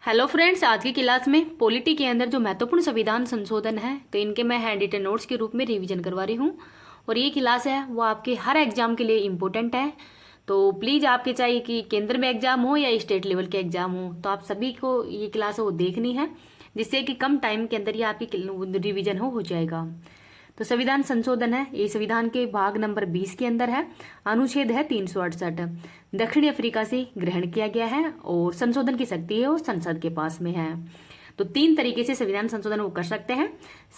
Hello friends, आज की class में पॉलिटी के अंदर जो महत्वपूर्ण संविधान संशोधन है तो इनके मैं हैंड रिटन नोट्स के रूप में रिवीजन करवा रही हूँ। और ये क्लास है वो आपके हर एग्जाम के लिए इम्पोर्टेंट है। तो प्लीज़ आपके चाहे कि केंद्र में एग्जाम हो या स्टेट लेवल के एग्जाम हो, तो आप सभी को ये क्लास वो देखनी है, जिससे कि कम टाइम के अंदर ये आपकी रिविजन हो जाएगा। तो संविधान संशोधन है, ये संविधान के भाग नंबर 20 के अंदर है। अनुच्छेद है 368, दक्षिणी अफ्रीका से ग्रहण किया गया है और संशोधन की शक्ति है वो संसद के पास में है। तो 3 तरीके से संविधान संशोधन वो कर सकते हैं: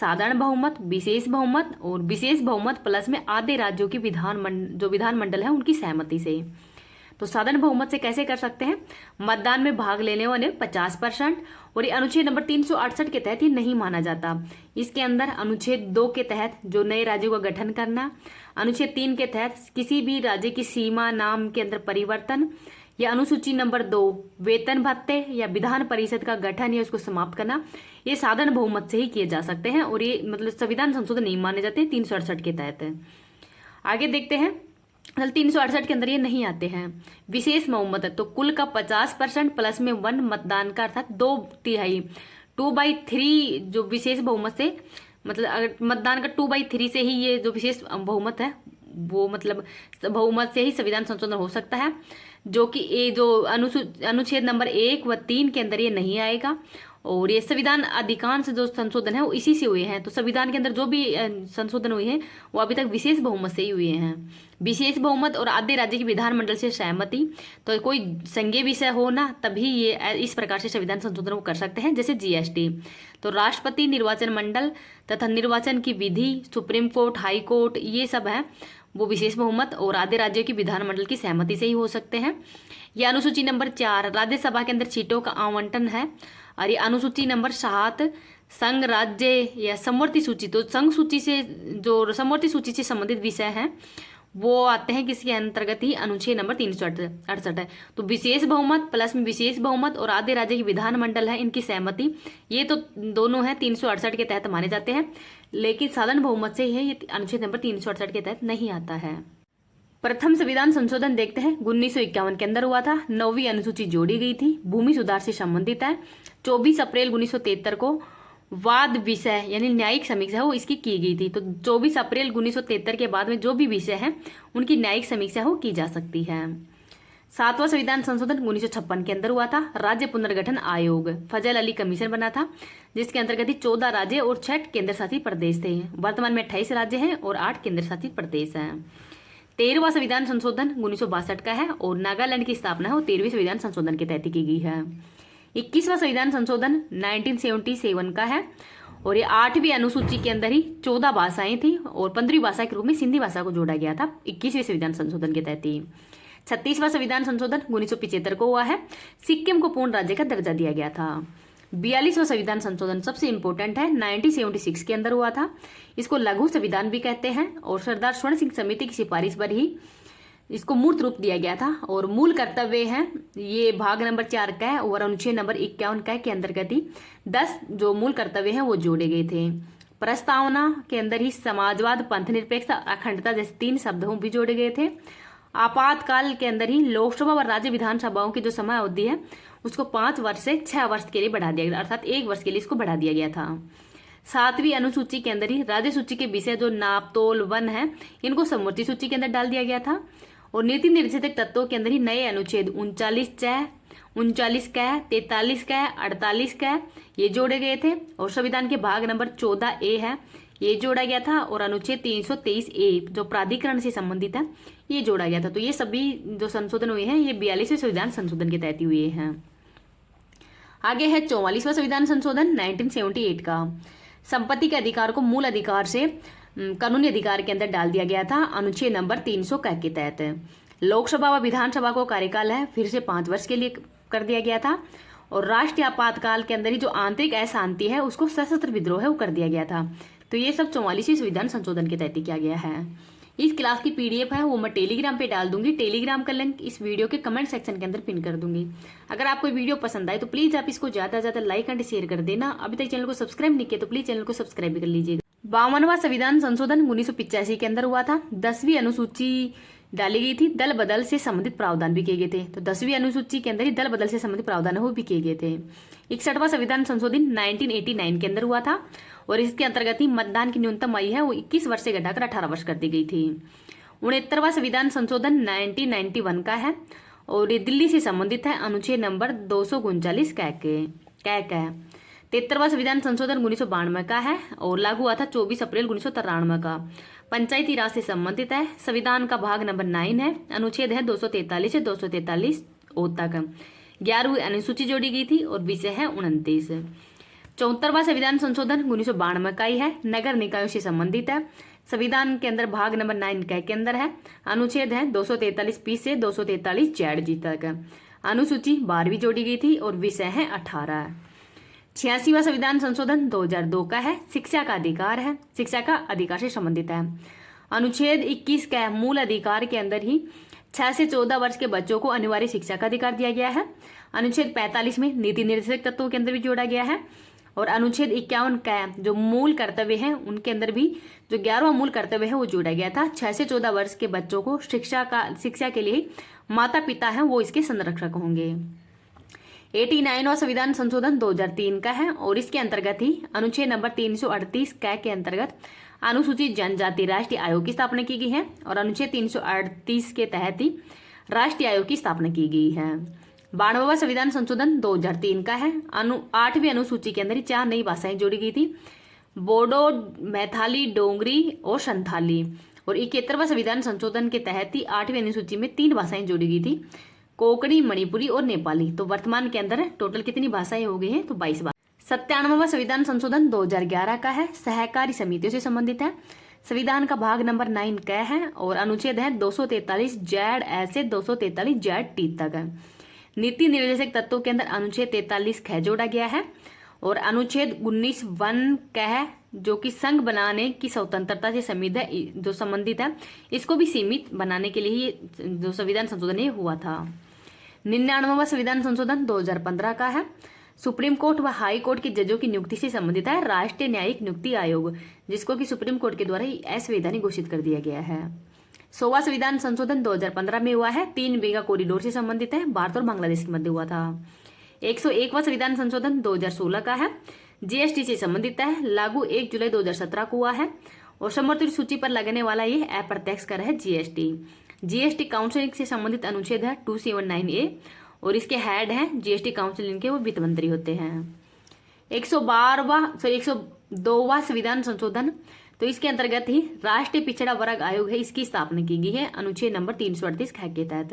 साधारण बहुमत, विशेष बहुमत और विशेष बहुमत प्लस में आधे राज्यों की विधानमंडल है उनकी सहमति से। तो साधारण बहुमत से कैसे कर सकते हैं? मतदान में भाग लेने वाले 50%, और ये अनुच्छेद नंबर 368 के तहत ये नहीं माना जाता। इसके अंदर अनुच्छेद 2 के तहत जो नए राज्यों का गठन करना, अनुच्छेद 3 के तहत किसी भी राज्य की सीमा नाम के अंदर परिवर्तन, या अनुसूची नंबर 2 वेतन भत्ते या विधान परिषद का गठन या उसको समाप्त करना, ये साधारण बहुमत से ही किए जा सकते हैं और ये मतलब संविधान संशोधन नहीं माने जाते 368 के तहत। आगे देखते हैं, 368 के अंदर ये नहीं आते हैं। विशेष बहुमत है तो कुल का 50% प्लस में 1 मतदान का अर्थात 2/3, 2/3 जो विशेष बहुमत से, मतलब अगर मतदान का 2/3 से ही ये जो विशेष बहुमत है वो मतलब बहुमत से ही संविधान संशोधन हो सकता है, जो कि ये जो अनुच्छेद नंबर 1 व 3 के अंदर ये नहीं आएगा। और ये संविधान अधिकांश जो संशोधन है वो इसी से हुए हैं। तो संविधान के अंदर जो भी संशोधन हुए हैं वो अभी तक विशेष बहुमत से ही हुए हैं। विशेष बहुमत और आधे राज्य की विधानमंडल से सहमति, तो कोई संघीय विषय हो ना तभी ये इस प्रकार से संविधान संशोधन वो कर सकते हैं, जैसे जीएसटी। तो राष्ट्रपति, निर्वाचन मंडल तथा निर्वाचन की विधि, सुप्रीम कोर्ट, हाई कोर्ट, ये सब है वो विशेष बहुमत और आधे राज्यों की विधानमंडल की सहमति से ही हो सकते हैं। यह अनुसूची नंबर 4 राज्यसभा के अंदर सीटों का आवंटन है। और ये अनुसूची नंबर 7 संघ, राज्य या समवर्ती सूची, तो संघ सूची से जो समवर्ती सूची से संबंधित विषय हैं वो आते हैं किसके अंतर्गत ही, अनुच्छेद नंबर 368 है। तो विशेष बहुमत प्लस में विशेष बहुमत और आधे राज्य की विधानमंडल है इनकी सहमति, ये तो दोनों है 368 के तहत माने जाते हैं, लेकिन साधारण बहुमत से है ये अनुच्छेद नंबर 368 के तहत नहीं आता है। प्रथम संविधान संशोधन देखते हैं, 1951 के अंदर हुआ था। 9वीं अनुसूची जोड़ी गई थी, भूमि सुधार से संबंधित है। 24 अप्रैल 1973 को वाद विषय यानी न्यायिक समीक्षा है वो इसकी की गई थी। तो 24 अप्रैल 1973 के बाद में जो भी विषय है उनकी न्यायिक समीक्षा हो की जा सकती है। 7वां संविधान संशोधन 1956 के अंदर हुआ था। राज्य पुनर्गठन आयोग फजल अली कमीशन बना था, जिसके अंतर्गत ही 14 राज्य और 6 केंद्र शासित प्रदेश थे। वर्तमान में 28 राज्य हैं और 8 केंद्र शासित प्रदेश हैं। 13वां संविधान संशोधन 1962 का है और नागालैंड की स्थापना है वो 13वें संविधान संशोधन के तहत की गई है। 21वां संविधान संशोधन 1977 का है और ये 8वीं अनुसूची के अंदर ही 14 भाषाएं थी और 15वीं भाषा के रूप में सिंधी भाषा को जोड़ा गया था 21वें संविधान संशोधन के तहत ही। 36वां संविधान संशोधन 1975 को हुआ है, सिक्किम को पूर्ण राज्य का दर्जा दिया गया था। 42वां संविधान संशोधन सबसे इंपॉर्टेंट है, 1976 के अंदर हुआ था। इसको लघु संविधान भी कहते हैं और सरदार स्वर्ण सिंह समिति की सिफारिश पर ही इसको मूर्त रूप दिया गया था। और मूल कर्तव्य है ये भाग नंबर 4 का है और अनुच्छेद नंबर 51 का के अंतर्गत ही 10 जो मूल कर्तव्य हैं वो जोड़े गए थे। प्रस्तावना के अंदर ही समाजवाद, पंथ निरपेक्षता, अखंडता जैसे 3 शब्द भी जोड़े गए थे। आपातकाल के अंदर ही लोकसभा और राज्य विधानसभाओं की जो समय अवधि है उसको 5 वर्ष से 6 वर्ष के लिए बढ़ा दिया गया, अर्थात 1 वर्ष के लिए इसको बढ़ा दिया गया था। 7वीं अनुसूची के अंदर ही राज्य सूची के विषय जो नाप तोल वन है इनको समवर्ती सूची के अंदर डाल दिया गया था। और नीति निर्देशक तत्वों के अंदर ही नए अनुच्छेद 39 क, 43 क, 48 क ये जोड़े गए थे। और संविधान के भाग नंबर 14A है ये जोड़ा गया था और अनुच्छेद 323A जो प्राधिकरण से संबंधित है ये जोड़ा गया था। तो ये सभी जो संशोधन हुए हैं ये 42वें संविधान संशोधन के तहत हुए हैं। आगे है 44वां संविधान संशोधन 1978 का। संपत्ति के अधिकार को मूल अधिकार से कानूनी अधिकार के अंदर डाल दिया गया था अनुच्छेद नंबर 300 के तहत। लोकसभा व विधानसभा को कार्यकाल है फिर से 5 वर्ष के लिए कर दिया गया था। और राष्ट्रीय आपातकाल के अंदर ही जो आंतरिक अशांति है उसको सशस्त्र विद्रोह है वो कर दिया गया था। तो ये सब 44वें संविधान संशोधन के तहत किया गया है। इस क्लास की PDF है वो मैं टेलीग्राम पे डाल दूंगी, टेलीग्राम का लिंक इस वीडियो के कमेंट सेक्शन के अंदर पिन कर दूंगी। अगर आपको वीडियो पसंद आए तो प्लीज आप इसको ज्यादा से ज्यादा लाइक एंड शेयर कर देना। अभी तक चैनल को सब्सक्राइब नहीं किया तो प्लीज चैनल को सब्सक्राइब भी कर लीजिएगा। 52वां संविधान संशोधन 1985 के अंदर हुआ था। 10वीं अनुसूची डाली गई थी। दल बदल से संबंधित प्रावधान भी किए गए थे। तो 10वीं अनुसूची के अंदर ही दल बदल से संबंधित प्रावधान वो भी किए गए थे। 61वां संविधान संशोधन 1989 के अंदर हुआ था और इसके अंतर्गत ही मतदान की न्यूनतम आयु है वो 21 वर्ष से घटाकर 18 वर्ष कर दी गई थी। 69वां संविधान संशोधन 1991 का है और ये दिल्ली से संबंधित है, अनुच्छेद नंबर 239 कै। 73वां संविधान संशोधन 1992 का है और लागू हुआ था 24 अप्रैल 1993 का। पंचायती राज से संबंधित है। संविधान का भाग नंबर 9 है, अनुच्छेद है 243 से 243 ओ तक। 11वीं अनुसूची जोड़ी गई थी और विषय है 29। 74वां संविधान संशोधन 1992 का ही है, नगर निकायों से संबंधित है। संविधान के अंदर भाग नंबर 9 कै के अंदर है, अनुच्छेद है 243 से 243 जेड जी तक। अनुसूची 12वीं जोड़ी गई थी और विषय है 18। 86वां संविधान संशोधन 2002 का है, शिक्षा का अधिकार है, शिक्षा का अधिकार से संबंधित है। अनुच्छेद 21 का मूल अधिकार के अंदर ही 6 से 14 वर्ष के बच्चों को अनिवार्य शिक्षा का अधिकार दिया गया है। अनुच्छेद 45 में नीति निर्देशक तत्वों के अंदर भी जोड़ा गया है और अनुच्छेद 51 का जो मूल कर्तव्य है उनके अंदर भी जो 11वां मूल कर्तव्य है वो जोड़ा गया था। 6 से 14 वर्ष के बच्चों को शिक्षा के लिए माता पिता है वो इसके संरक्षक होंगे। 89वां संविधान संशोधन 2003 का है और इसके अंतर्गत ही अनुच्छेद नंबर 338 कै के अंतर्गत अनुसूचित जनजाति राष्ट्रीय आयोग की स्थापना की गई है और अनुच्छेद 338 के तहत ही राष्ट्रीय आयोग की स्थापना की गई है। 92वां संविधान संशोधन 2003 का है। 8वीं अनुसूची के अंदर ही 4 नई भाषाएं जोड़ी गई थी, बोडो, मैथाली, डोंगरी और संथाली। और 71वां संविधान संशोधन के तहत ही 8वीं अनुसूची में 3 भाषाएं जोड़ी गई थी, कोंकणी, मणिपुरी और नेपाली। तो वर्तमान के अंदर टोटल कितनी भाषाएं हो गई हैं? तो 22 भाषा। 97वां संविधान संशोधन 2011 का है, सहकारी समितियों से संबंधित है। संविधान का भाग नंबर 9 कै है और अनुच्छेद है 243 जेड ए से 243 जेड टी तक है। नीति निर्देशक तत्वों के अंदर अनुच्छेद 43 कै जोड़ा गया है और अनुच्छेद 19 वन कै है जो कि संघ बनाने की स्वतंत्रता से जो संबंधित है, इसको भी सीमित बनाने के लिए जो संविधान संशोधन ये हुआ था। 99वां संविधान संशोधन 2015 का है। सुप्रीम कोर्ट व हाई कोर्ट के जजों की नियुक्ति से संबंधित है राष्ट्रीय न्यायिक नियुक्ति आयोग, जिसको कि सुप्रीम कोर्ट के द्वारा ही असंवैधानिक घोषित कर दिया गया है। 100वां संविधान संशोधन 2015 में हुआ है, 3 बीघा कॉरिडोर से संबंधित है, भारत और बांग्लादेश के मध्य हुआ था। 101वां संविधान संशोधन 2016 का है, जीएसटी से संबंधित है, लागू 1 जुलाई 2017 को हुआ है और समवर्ती सूची पर लगने वाला ये अप्रत्यक्ष कर है जीएसटी। जीएसटी काउंसिल से संबंधित अनुच्छेद है 279A और इसके हेड हैं जीएसटी काउंसिल के वो वित्त मंत्री होते हैं। 102वां संविधान संशोधन, तो इसके अंतर्गत ही राष्ट्रीय पिछड़ा वर्ग आयोग है, इसकी स्थापना की गई है अनुच्छेद नंबर 338 के तहत।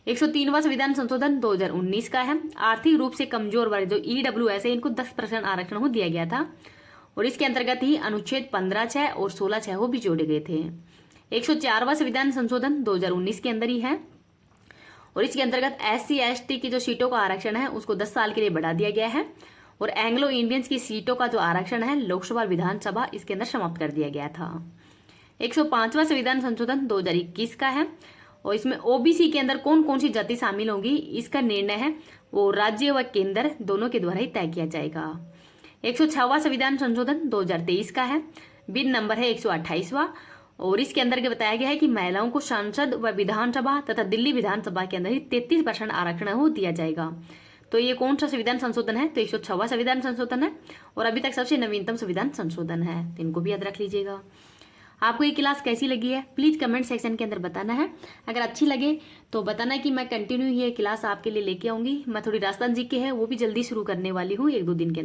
103वां संविधान संशोधन 2019 का है। आर्थिक रूप से कमजोर वर्ग जो EWS है इनको 10% आरक्षण को दिया गया था और इसके अंतर्गत ही अनुच्छेद 15(6) और 16(6) वो भी जोड़े गए थे। 104वां संविधान संशोधन 2019 के अंदर ही है और इसके अंतर्गत SC/ST की जो सीटों का आरक्षण है उसको 10 साल के लिए बढ़ा दिया गया है और एंग्लो इंडियंस की सीटों का जो आरक्षण है लोकसभा विधानसभा इसके अंदर समाप्त कर दिया गया था। 105वां संविधान संशोधन 2021 का है और इसमें OBC के अंदर कौन कौन सी जाति शामिल होगी इसका निर्णय है वो राज्य व केंद्र दोनों के द्वारा ही तय किया जाएगा। 106वां संविधान संशोधन 2023 का है, बिल नंबर है 128वां और इसके अंदर बताया गया है कि महिलाओं को संसद व विधानसभा तथा दिल्ली विधानसभा के अंदर ही 33% आरक्षण हो दिया जाएगा। तो ये कौन सा संविधान संशोधन है? तो 106वां संविधान संशोधन है और अभी तक सबसे नवीनतम संविधान संशोधन है, तो इनको भी याद रख लीजिएगा। आपको ये क्लास कैसी लगी है प्लीज कमेंट सेक्शन के अंदर बताना है। अगर अच्छी लगे तो बताना कि मैं कंटिन्यू ये क्लास आपके लिए लेके आऊंगी। मैं थोड़ी राजस्थान जी के है वो भी जल्दी शुरू करने वाली हूँ, 1-2 दिन के अंदर।